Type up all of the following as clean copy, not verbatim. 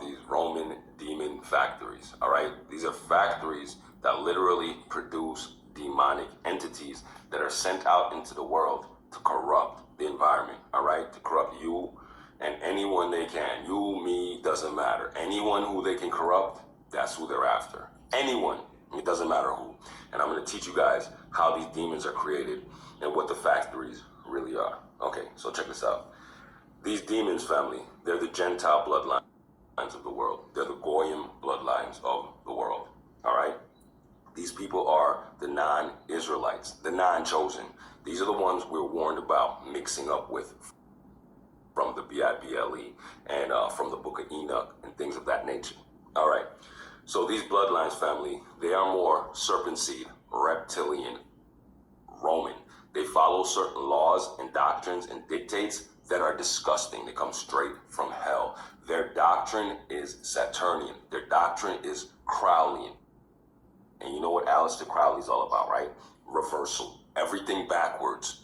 these Roman demon factories, all right? These are factories that literally produce demonic entities that are sent out into the world to corrupt the environment, all right? To corrupt you and anyone they can. You, me, doesn't matter. Anyone who they can corrupt, that's who they're after. Anyone, it doesn't matter who. And I'm going to teach you guys how these demons are created and what the factories really are. Okay, so check this out. These demons, family, they're the Gentile bloodlines of the world. They're the Goyim bloodlines of the world, all right? These people are the non-Israelites, the non-chosen. These are the ones we're warned about mixing up with from the Bible and from the book of Enoch and things of that nature. All right. So these bloodlines, family, they are more serpent seed, reptilian, Roman. They follow certain laws and doctrines and dictates that are disgusting. They come straight from hell. Their doctrine is Saturnian. Their doctrine is Crowleyan. And you know what Aleister Crowley's all about, right? Reversal. Everything backwards.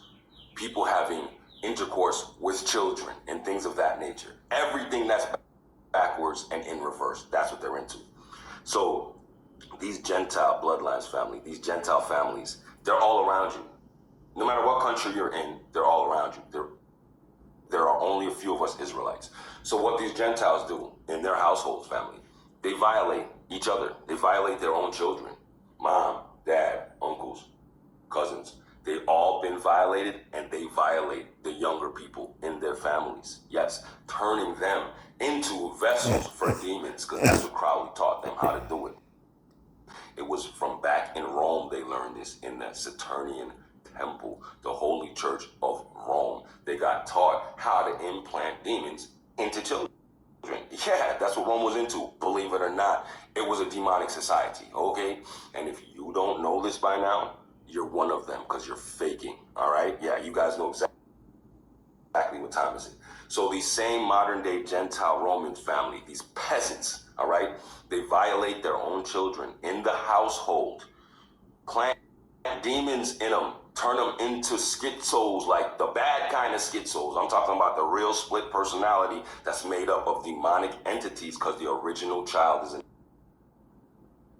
People having intercourse with children and things of that nature. Everything that's backwards and in reverse. That's what they're into. So these Gentile bloodlines, family, these Gentile families, they're all around you. No matter what country you're in, they're all around you. There are only a few of us Israelites. So what these Gentiles do in their households, family, they violate each other. They violate their own children. Mom, dad, uncles, cousins. They've all been violated, and they violate the younger people in their families. Yes, turning them into vessels for demons, because that's what Crowley taught them how to do it. It was from back in Rome they learned this, in the Saturnian temple, the Holy Church of Rome. They got taught how to implant demons into children. Yeah, that's what Rome was into. Believe it or not, it was a demonic society, okay? And if you don't know this by now, you're one of them because you're faking, all right? Yeah, you guys know exactly what time is it. So these same modern day Gentile Roman family, these peasants, all right, they violate their own children in the household, plant demons in them, turn them into schizos, like the bad kind of schizos. I'm talking about the real split personality that's made up of demonic entities because the original child is in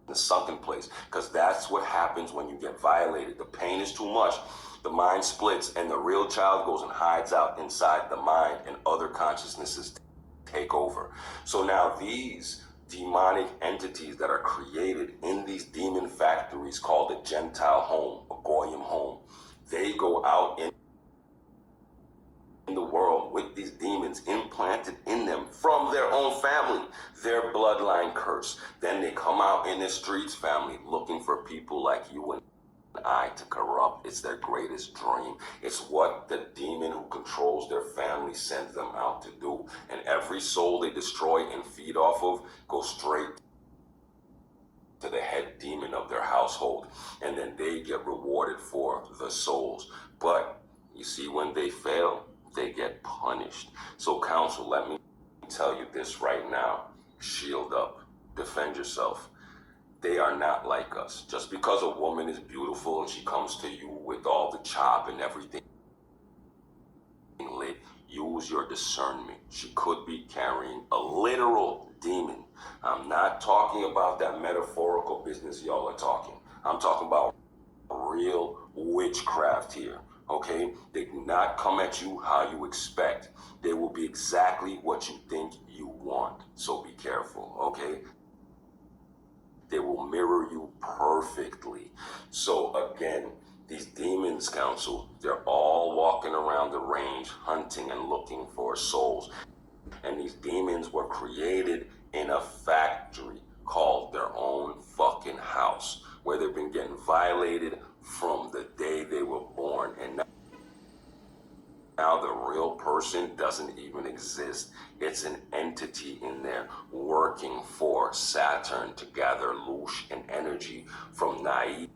the sunken place, because that's what happens when you get violated. The pain is too much. The mind splits and the real child goes and hides out inside the mind, and other consciousnesses take over. So now these demonic entities that are created in these demon factories called a Gentile home, a Goyim home, they go out in the world with these demons implanted in them from their own family, their bloodline curse. Then they come out in the streets, family, looking for people like you and I to corrupt. It's their greatest dream. It's what the demon who controls their family sends them out to do. And every soul they destroy and feed off of goes straight to the head demon of their household. And then they get rewarded for the souls. But you see, when they fail, they get punished. So counsel, let me tell you this right now. Shield up. Defend yourself. They are not like us. Just because a woman is beautiful and she comes to you with all the chop and everything lit, use your discernment. She could be carrying a literal demon. I'm not talking about that metaphorical business y'all are talking. I'm talking about real witchcraft here. Okay? They do not come at you how you expect. They will be exactly what you think you want. So be careful, okay? They will mirror you perfectly. So again, these demons, counsel, they're all walking around the range, hunting and looking for souls. And these demons were created in a factory called their own fucking house, where they've been getting violated from the day they were born. And now the real person doesn't even exist. It's an entity in there working for Saturn to gather loosh and energy from naive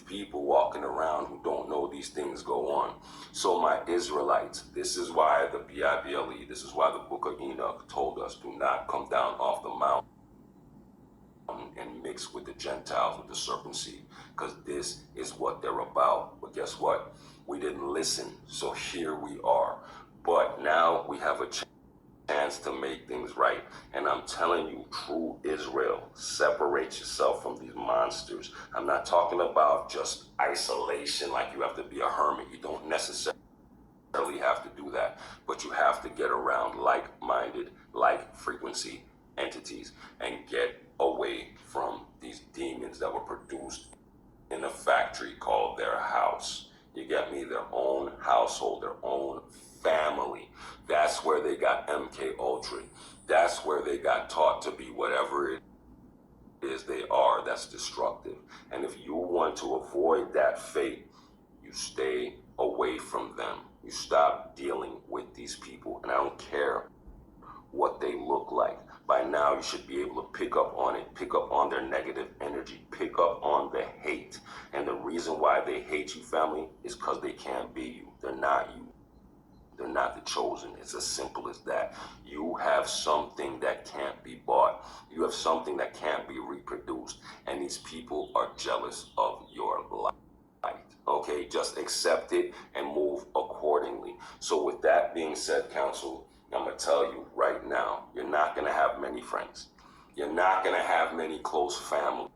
people walking around who don't know these things go on. So my Israelites, this is why the Bible, this is why the book of Enoch told us, do not come down off the mountain and mix with the Gentiles, with the serpent seed, because this is what they're about. But guess what? We didn't listen, so here we are. But now we have a chance chance to make things right. And I'm telling you, true Israel, separate yourself from these monsters. I'm not talking about just isolation, like you have to be a hermit. You don't necessarily have to do that, but you have to get around like-minded, like-frequency entities and get away from these demons that were produced in a factory called their house. You get me? Their own household, their own family. That's where they got MK Ultra. That's where they got taught to be whatever it is they are that's destructive. And if you want to avoid that fate, you stay away from them. You stop dealing with these people. And I don't care what they look like. By now, you should be able to pick up on it, pick up on their negative energy, pick up on the hate. And the reason why they hate you, family, is because they can't be you. They're not you. They're not the chosen. It's as simple as that. You have something that can't be bought. You have something that can't be reproduced. And these people are jealous of your light. Okay, just accept it and move accordingly. So with that being said, counsel, I'm going to tell you right now, you're not going to have many friends. You're not going to have many close family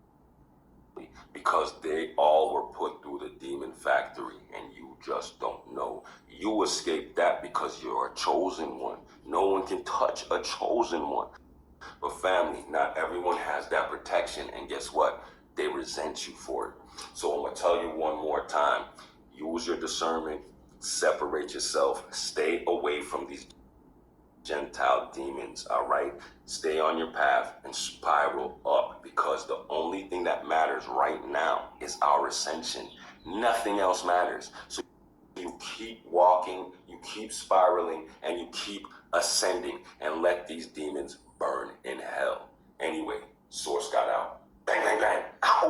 because they all were put through the demon factory and you just don't know. You escaped that because you're a chosen one. No one can touch a chosen one. But family, not everyone has that protection, and guess what? They resent you for it. So I'm going to tell you one more time. Use your discernment, separate yourself, stay away from these Gentile demons, all right? Stay on your path and spiral up, because the only thing that matters right now is our ascension. Nothing else matters. So you keep walking, you keep spiraling, and you keep ascending, and let these demons burn in hell. Anyway, Source got out.